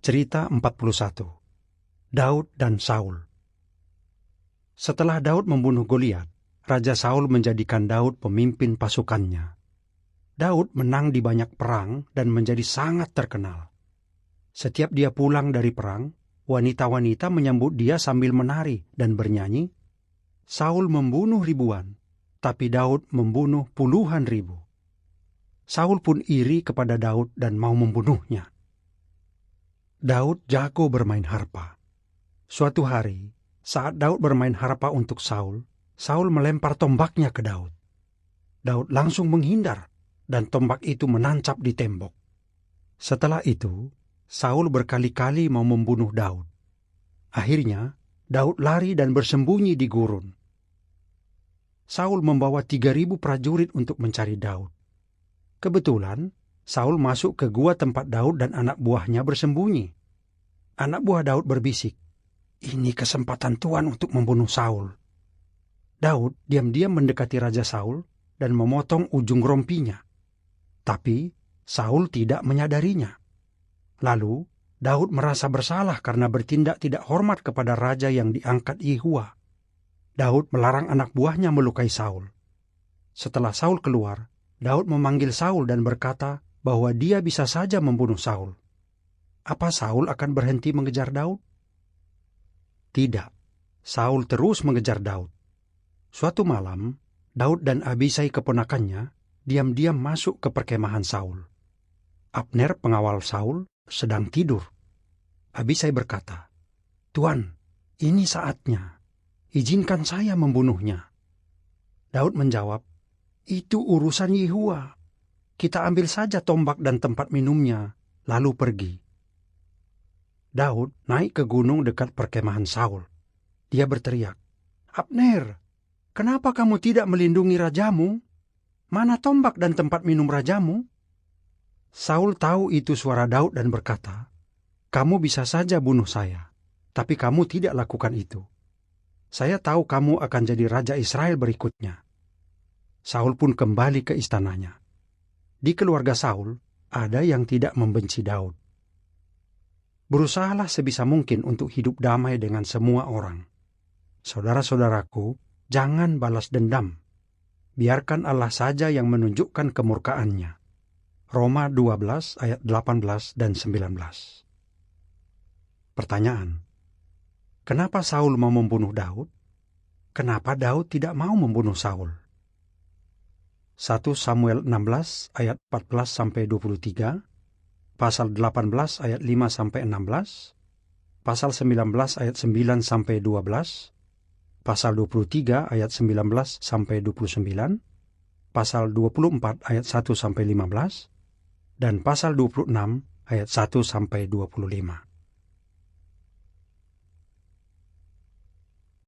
Cerita 41. Daud dan Saul. Setelah Daud membunuh Goliat, Raja Saul menjadikan Daud pemimpin pasukannya. Daud menang di banyak perang dan menjadi sangat terkenal. Setiap dia pulang dari perang, wanita-wanita menyambut dia sambil menari dan bernyanyi, "Saul membunuh ribuan, tapi Daud membunuh puluhan ribu." Saul pun iri kepada Daud dan mau membunuhnya. Daud jago bermain harpa. Suatu hari, saat Daud bermain harpa untuk Saul, Saul melempar tombaknya ke Daud. Daud langsung menghindar, dan tombak itu menancap di tembok. Setelah itu, Saul berkali-kali mau membunuh Daud. Akhirnya, Daud lari dan bersembunyi di gurun. Saul membawa 3.000 prajurit untuk mencari Daud. Kebetulan, Saul masuk ke gua tempat Daud dan anak buahnya bersembunyi. Anak buah Daud berbisik, "Ini kesempatan Tuan untuk membunuh Saul." Daud diam-diam mendekati Raja Saul dan memotong ujung rompinya. Tapi Saul tidak menyadarinya. Lalu, Daud merasa bersalah karena bertindak tidak hormat kepada raja yang diangkat Yehua. Daud melarang anak buahnya melukai Saul. Setelah Saul keluar, Daud memanggil Saul dan berkata bahwa dia bisa saja membunuh Saul. Apa Saul akan berhenti mengejar Daud? Tidak. Saul terus mengejar Daud. Suatu malam, Daud dan Abisai keponakannya diam-diam masuk ke perkemahan Saul. Abner, pengawal Saul, sedang tidur. Abisai berkata, "Tuan, ini saatnya. Izinkan saya membunuhnya." Daud menjawab, "Itu urusan Yehua. Kita ambil saja tombak dan tempat minumnya, lalu pergi." Daud naik ke gunung dekat perkemahan Saul. Dia berteriak, "Abner, kenapa kamu tidak melindungi rajamu? Mana tombak dan tempat minum rajamu?" Saul tahu itu suara Daud dan berkata, "Kamu bisa saja bunuh saya, tapi kamu tidak lakukan itu. Saya tahu kamu akan jadi raja Israel berikutnya." Saul pun kembali ke istananya. Di keluarga Saul, ada yang tidak membenci Daud. Berusahalah sebisa mungkin untuk hidup damai dengan semua orang. Saudara-saudaraku, jangan balas dendam. Biarkan Allah saja yang menunjukkan kemurkaannya. Roma 12 ayat 18 dan 19. Pertanyaan: kenapa Saul mau membunuh Daud? Kenapa Daud tidak mau membunuh Saul? 1 Samuel 16 ayat 14-23, pasal 18 ayat 5-16, pasal 19 ayat 9-12, pasal 23 ayat 19-29, pasal 24 ayat 1-15, dan pasal 26 ayat 1-25.